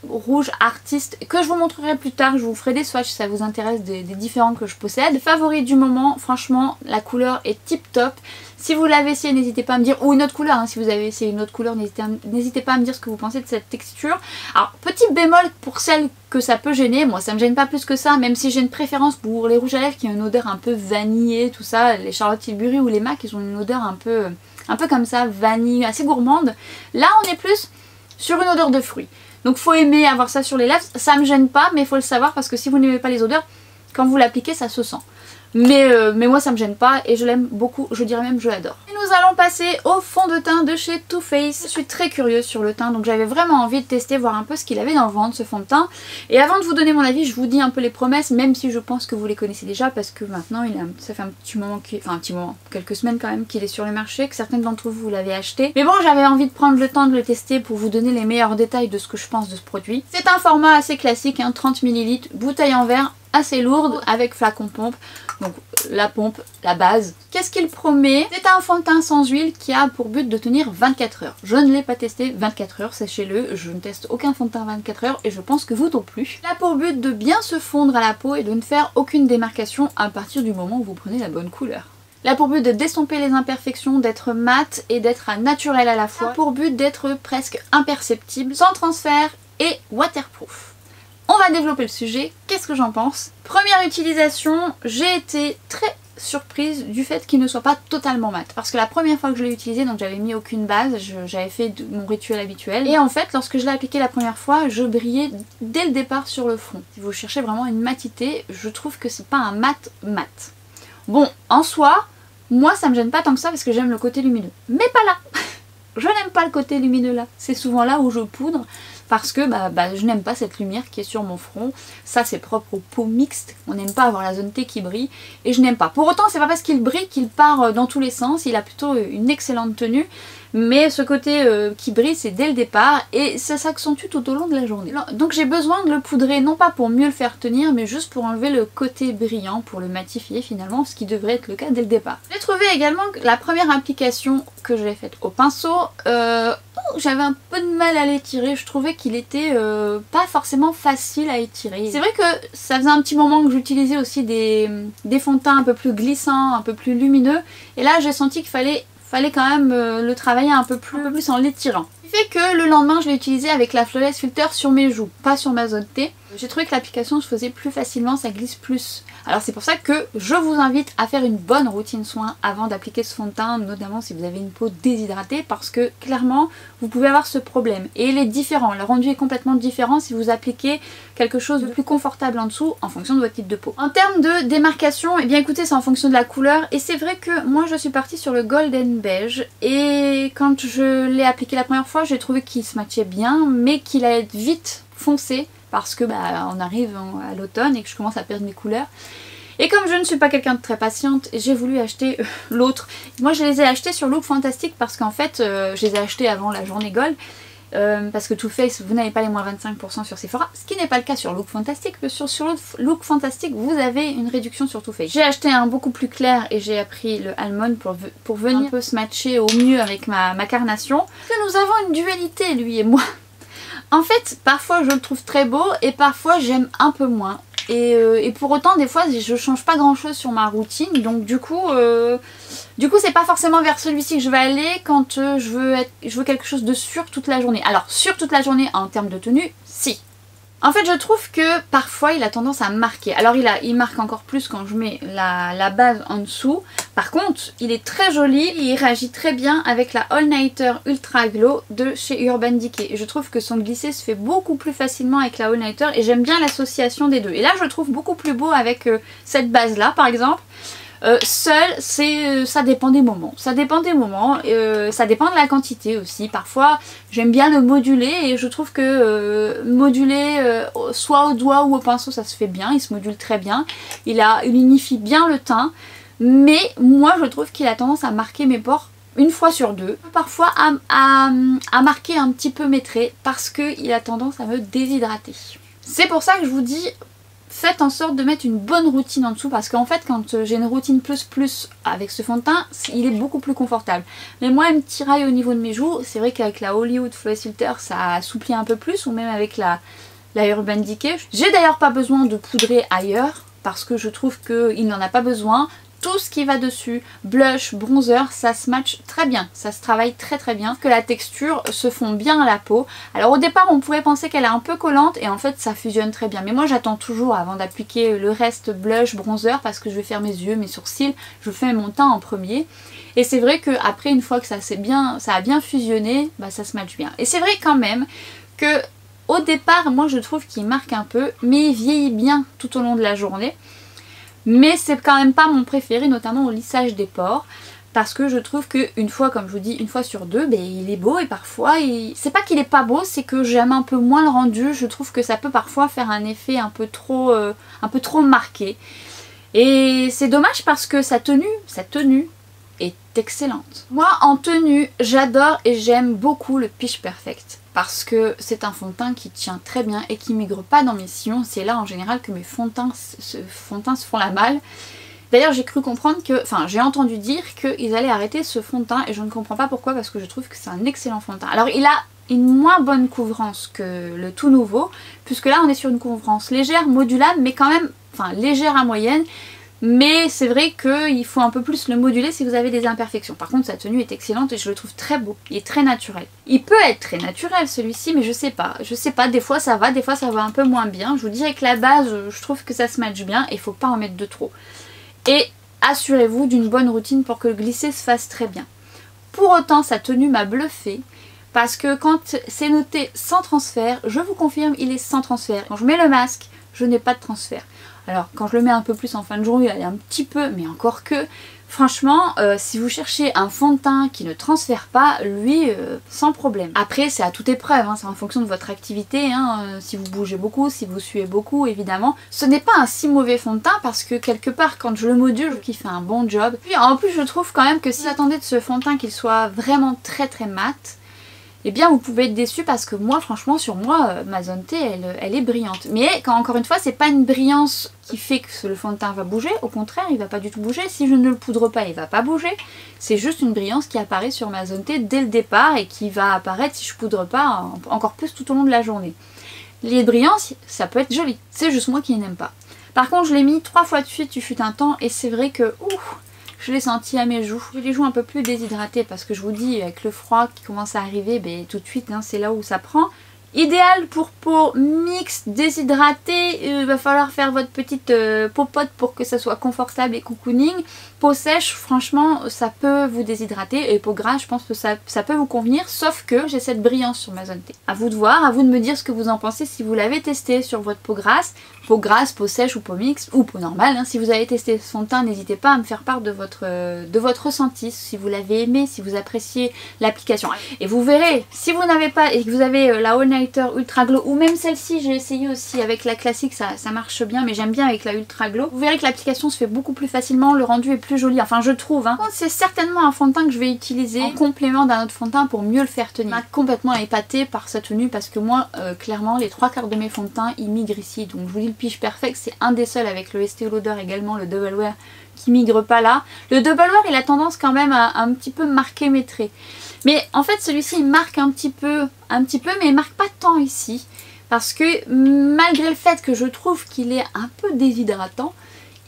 rouges artistes que je vous montrerai plus tard, je vous ferai des swatchs si ça vous intéresse des différents que je possède. Favori du moment, franchement la couleur est tip top. Si vous l'avez essayé, n'hésitez pas à me dire, ou une autre couleur, hein, si vous avez essayé une autre couleur, n'hésitez pas à me dire ce que vous pensez de cette texture. Alors, petit bémol pour celles que ça peut gêner, moi ça me gêne pas plus que ça, même si j'ai une préférence pour les rouges à lèvres qui ont une odeur un peu vanillée, tout ça, les Charlotte Tilbury ou les MAC, ils ont une odeur un peu comme ça, vanille, assez gourmande. Là, on est plus sur une odeur de fruits. Donc faut aimer avoir ça sur les lèvres, ça me gêne pas, mais il faut le savoir parce que si vous n'aimez pas les odeurs, quand vous l'appliquez, ça se sent. Mais moi ça me gêne pas et je l'aime beaucoup, je dirais même je l'adore. Et nous allons passer au fond de teint de chez Too Faced. Je suis très curieuse sur le teint donc j'avais vraiment envie de tester, voir un peu ce qu'il avait dans le ventre ce fond de teint. Et avant de vous donner mon avis, je vous dis un peu les promesses, même si je pense que vous les connaissez déjà parce que maintenant ça fait un petit moment, quelques semaines quand même qu'il est sur le marché, que certaines d'entre vous l'avez acheté. Mais bon, j'avais envie de prendre le temps de le tester pour vous donner les meilleurs détails de ce que je pense de ce produit. C'est un format assez classique, hein, 30 ml, bouteille en verre, assez lourde avec flacon pompe. Donc la pompe, la base. Qu'est-ce qu'il promet? C'est un fond de teint sans huile qui a pour but de tenir 24 heures. Je ne l'ai pas testé 24 heures, sachez-le, je ne teste aucun fond de teint 24 heures et je pense que vous non plus. Il a pour but de bien se fondre à la peau et de ne faire aucune démarcation à partir du moment où vous prenez la bonne couleur. Il a pour but de d'estomper les imperfections, d'être mat et d'être naturel à la fois. Il a pour but d'être presque imperceptible, sans transfert et waterproof. On va développer le sujet, qu'est-ce que j'en pense? Première utilisation, j'ai été très surprise du fait qu'il ne soit pas totalement mat. Parce que la première fois que je l'ai utilisé, donc j'avais mis aucune base, j'avais fait mon rituel habituel. Et en fait, lorsque je l'ai appliqué la première fois, je brillais dès le départ sur le front. Si vous cherchez vraiment une matité, je trouve que c'est pas un mat. Bon, en soi, moi ça me gêne pas tant que ça parce que j'aime le côté lumineux. Mais pas là. Je n'aime pas le côté lumineux là. C'est souvent là où je poudre. Parce que je n'aime pas cette lumière qui est sur mon front. Ça c'est propre aux peaux mixtes. On n'aime pas avoir la zone T qui brille. Et je n'aime pas. Pour autant c'est pas parce qu'il brille qu'il part dans tous les sens. Il a plutôt une excellente tenue. Mais ce côté qui brille c'est dès le départ. Et ça s'accentue tout au long de la journée. Donc j'ai besoin de le poudrer. Non pas pour mieux le faire tenir. Mais juste pour enlever le côté brillant. Pour le matifier finalement. Ce qui devrait être le cas dès le départ. J'ai trouvé également que la première application que j'ai faite au pinceau. J'avais un peu de mal à l'étirer, je trouvais qu'il était pas forcément facile à étirer. C'est vrai que ça faisait un petit moment que j'utilisais aussi des fonds de teint un peu plus glissants, un peu plus lumineux, et là j'ai senti qu'il fallait quand même le travailler un peu plus en l'étirant. Ce qui fait que le lendemain je l'ai utilisé avec la Flawless Filter sur mes joues, pas sur ma zone T. J'ai trouvé que l'application se faisait plus facilement, ça glisse plus. Alors c'est pour ça que je vous invite à faire une bonne routine soin avant d'appliquer ce fond de teint, notamment si vous avez une peau déshydratée, parce que clairement vous pouvez avoir ce problème. Et il est différent, le rendu est complètement différent si vous appliquez quelque chose de plus confortable en dessous en fonction de votre type de peau. En termes de démarcation, eh bien écoutez, c'est en fonction de la couleur, et c'est vrai que moi je suis partie sur le golden beige, et quand je l'ai appliqué la première fois, j'ai trouvé qu'il se matchait bien, mais qu'il allait être vite foncé, parce que on arrive à l'automne et que je commence à perdre mes couleurs. Et comme je ne suis pas quelqu'un de très patiente, j'ai voulu acheter l'autre. Moi je les ai achetés sur Look Fantastic parce qu'en fait je les ai achetés avant la journée Gold. Parce que Too Faced, vous n'avez pas les moins 25% sur Sephora, ce qui n'est pas le cas sur Look Fantastic. Mais sur Look Fantastic, vous avez une réduction sur Too Faced. J'ai acheté un beaucoup plus clair et j'ai appris le almond pour venir un peu se matcher au mieux avec ma carnation. Que nous avons une dualité, lui et moi. En fait, parfois je le trouve très beau et parfois j'aime un peu moins. Et pour autant, des fois, je change pas grand chose sur ma routine. Donc du coup c'est pas forcément vers celui-ci que je vais aller quand je veux quelque chose de sûr toute la journée. Alors, sûr toute la journée en termes de tenue, si. En fait je trouve que parfois il a tendance à marquer. Alors il marque encore plus quand je mets la base en dessous. Par contre il est très joli et il réagit très bien avec la All Nighter Ultra Glow de chez Urban Decay. Et je trouve que son glissé se fait beaucoup plus facilement avec la All Nighter et j'aime bien l'association des deux. Et là je le trouve beaucoup plus beau avec cette base là par exemple. Seul, ça dépend des moments. Ça dépend des moments, ça dépend de la quantité aussi. Parfois, j'aime bien le moduler et je trouve que moduler soit au doigt ou au pinceau, ça se fait bien. Il se module très bien. Il unifie bien le teint. Mais moi, je trouve qu'il a tendance à marquer mes pores une fois sur deux. Parfois à marquer un petit peu mes traits parce qu'il a tendance à me déshydrater. C'est pour ça que je vous dis... Faites en sorte de mettre une bonne routine en dessous parce qu'en fait quand j'ai une routine plus avec ce fond de teint, il est beaucoup plus confortable. Mais moi il me tiraille au niveau de mes joues, c'est vrai qu'avec la Hollywood Flawless Filter ça assouplit un peu plus ou même avec la Urban Decay. J'ai d'ailleurs pas besoin de poudrer ailleurs parce que je trouve qu'il n'en a pas besoin. Tout ce qui va dessus, blush, bronzer, ça se match très bien, ça se travaille très bien, que la texture se fond bien à la peau. Alors au départ on pourrait penser qu'elle est un peu collante et en fait ça fusionne très bien. Mais moi j'attends toujours avant d'appliquer le reste blush, bronzer parce que je vais faire mes yeux, mes sourcils, je fais mon teint en premier. Et c'est vrai qu'après une fois que ça a bien fusionné, bah ça se match bien. Et c'est vrai quand même que au départ moi je trouve qu'il marque un peu mais il vieillit bien tout au long de la journée. Mais c'est quand même pas mon préféré, notamment au lissage des pores. Parce que je trouve qu'une fois, comme je vous dis, une fois sur deux, ben, il est beau et parfois, c'est pas qu'il est pas beau, c'est que j'aime un peu moins le rendu. Je trouve que ça peut parfois faire un effet un peu trop marqué. Et c'est dommage parce que sa tenue est excellente. Moi, en tenue, j'adore et j'aime beaucoup le Pitch Perfect. Parce que c'est un fond de teint qui tient très bien et qui migre pas dans mes sillons. C'est là en général que mes fonds de teint se font la malle. D'ailleurs j'ai cru comprendre que, enfin j'ai entendu dire qu'ils allaient arrêter ce fond de teint et je ne comprends pas pourquoi parce que je trouve que c'est un excellent fond de teint. Alors il a une moins bonne couvrance que le tout nouveau puisque là on est sur une couvrance légère, modulable mais quand même, enfin légère à moyenne. Mais c'est vrai qu'il faut un peu plus le moduler si vous avez des imperfections. Par contre sa tenue est excellente et je le trouve très beau. Il est très naturel. Il peut être très naturel celui-ci mais je sais pas. Des fois ça va un peu moins bien. Je vous dirais que la base je trouve que ça se matche bien et il faut pas en mettre de trop. Et assurez-vous d'une bonne routine pour que le glissé se fasse très bien. Pour autant sa tenue m'a bluffé. Parce que quand c'est noté sans transfert, je vous confirme il est sans transfert. Quand je mets le masque, je n'ai pas de transfert. Alors quand je le mets un peu plus en fin de journée, il y a un petit peu, mais encore que, franchement, si vous cherchez un fond de teint qui ne transfère pas, lui, sans problème. Après, c'est à toute épreuve, hein, c'est en fonction de votre activité, hein, si vous bougez beaucoup, si vous suez beaucoup, évidemment. Ce n'est pas un si mauvais fond de teint parce que quelque part, quand je le module, je trouve qu'il fait un bon job. Puis en plus, je trouve quand même que si vous attendez de ce fond de teint qu'il soit vraiment très mat, eh bien vous pouvez être déçu parce que moi franchement sur moi ma zone T elle est brillante. Mais encore une fois c'est pas une brillance qui fait que le fond de teint va bouger, au contraire il va pas du tout bouger. Si je ne le poudre pas il va pas bouger. C'est juste une brillance qui apparaît sur ma zone T dès le départ et qui va apparaître si je poudre pas encore plus tout au long de la journée. Les brillances ça peut être joli, c'est juste moi qui n'aime pas. Par contre je l'ai mis 3 fois de suite, il fut un temps et c'est vrai que je l'ai senti à mes joues. J'ai les joues un peu plus déshydratées parce que je vous dis avec le froid qui commence à arriver, ben, tout de suite hein, c'est là où ça prend. Idéal pour peau mixte, déshydratée, il va falloir faire votre petite popote pour que ça soit confortable et cocooning. Peau sèche, franchement, ça peut vous déshydrater et peau grasse, je pense que ça peut vous convenir, sauf que j'ai cette brillance sur ma zone T. À vous de voir, à vous de me dire ce que vous en pensez si vous l'avez testé sur votre peau grasse, peau sèche ou peau mixte ou peau normale. Hein. Si vous avez testé ce fond de teint, n'hésitez pas à me faire part de votre ressenti, si vous l'avez aimé, si vous appréciez l'application. Et vous verrez, si vous n'avez pas et que vous avez la All Nighter Ultra Glow ou même celle-ci, j'ai essayé aussi avec la classique, ça marche bien, mais j'aime bien avec la Ultra Glow. Vous verrez que l'application se fait beaucoup plus facilement, le rendu est plus joli, enfin je trouve. Hein. C'est certainement un fond de teint que je vais utiliser en complément d'un autre fond de teint pour mieux le faire tenir. Il m'a complètement épatée par sa tenue parce que moi, clairement, les 3/4 de mes fonds de teint, ils migrent ici. Donc je vous dis le Pitch Perfect, c'est un des seuls avec le Estée Lauder également, le Double Wear, qui migre pas là. Le Double Wear, il a tendance quand même à un petit peu marquer mes traits. Mais en fait celui-ci il marque un petit peu, mais il marque pas tant ici. Parce que malgré le fait que je trouve qu'il est un peu déshydratant,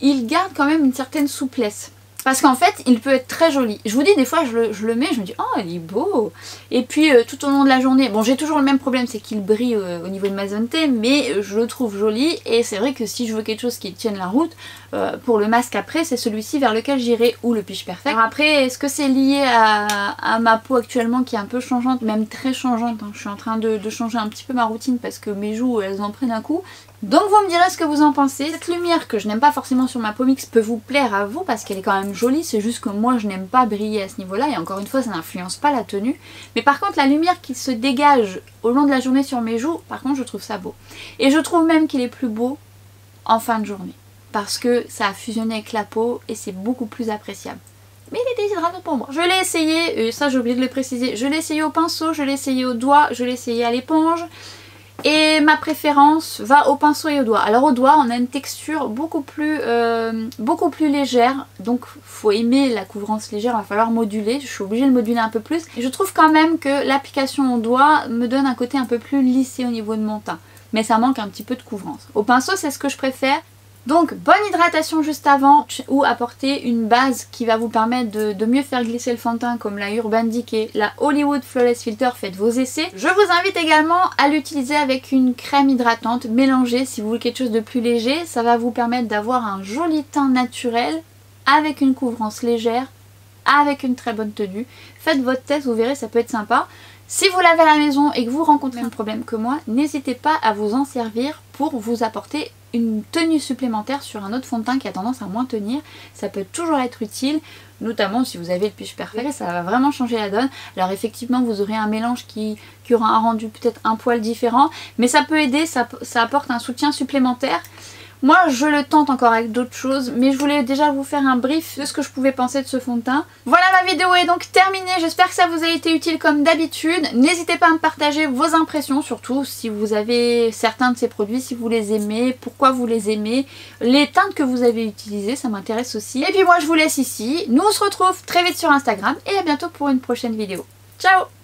il garde quand même une certaine souplesse. Parce qu'en fait, il peut être très joli. Je vous dis, des fois, je le mets, je me dis, oh, il est beau. Et puis, tout au long de la journée, bon, j'ai toujours le même problème, c'est qu'il brille au niveau de ma zone T, mais je le trouve joli. Et c'est vrai que si je veux quelque chose qui tienne la route, pour le masque après, c'est celui-ci vers lequel j'irai, ou le Pitch Perfect. Alors après, est-ce que c'est lié à ma peau actuellement qui est un peu changeante, même très changeante, hein. Je suis en train de changer un petit peu ma routine parce que mes joues, elles en prennent un coup. Donc vous me direz ce que vous en pensez. Cette lumière que je n'aime pas forcément sur ma peau mixte peut vous plaire à vous parce qu'elle est quand même jolie, c'est juste que moi je n'aime pas briller à ce niveau-là et encore une fois ça n'influence pas la tenue. Mais par contre la lumière qui se dégage au long de la journée sur mes joues, par contre je trouve ça beau. Et je trouve même qu'il est plus beau en fin de journée parce que ça a fusionné avec la peau et c'est beaucoup plus appréciable. Mais il est déshydratant pour moi. Je l'ai essayé, et ça j'ai oublié de le préciser, je l'ai essayé au pinceau, je l'ai essayé au doigt, je l'ai essayé à l'éponge. Et ma préférence va au pinceau et au doigt. Alors au doigt on a une texture beaucoup plus légère. Donc faut aimer la couvrance légère, il va falloir moduler. Je suis obligée de moduler un peu plus. Et je trouve quand même que l'application au doigt me donne un côté un peu plus lissé au niveau de mon teint. Mais ça manque un petit peu de couvrance. Au pinceau c'est ce que je préfère. Donc bonne hydratation juste avant ou apporter une base qui va vous permettre de mieux faire glisser le fond de teint comme la Urban Decay, la Hollywood Flawless Filter, faites vos essais. Je vous invite également à l'utiliser avec une crème hydratante mélangée si vous voulez quelque chose de plus léger. Ça va vous permettre d'avoir un joli teint naturel avec une couvrance légère, avec une très bonne tenue. Faites votre test, vous verrez, ça peut être sympa. Si vous l'avez à la maison et que vous rencontrez un problème que moi, n'hésitez pas à vous en servir pour vous apporter une tenue supplémentaire sur un autre fond de teint qui a tendance à moins tenir. Ça peut toujours être utile, notamment si vous avez le Pitch Perfect, ça va vraiment changer la donne. Alors effectivement vous aurez un mélange qui aura un rendu peut-être un poil différent, mais ça peut aider, ça apporte un soutien supplémentaire. Moi je le tente encore avec d'autres choses, mais je voulais déjà vous faire un brief de ce que je pouvais penser de ce fond de teint. Voilà, ma vidéo est donc terminée, j'espère que ça vous a été utile comme d'habitude. N'hésitez pas à me partager vos impressions, surtout si vous avez certains de ces produits, si vous les aimez, pourquoi vous les aimez, les teintes que vous avez utilisées, ça m'intéresse aussi. Et puis moi je vous laisse ici, nous on se retrouve très vite sur Instagram et à bientôt pour une prochaine vidéo. Ciao!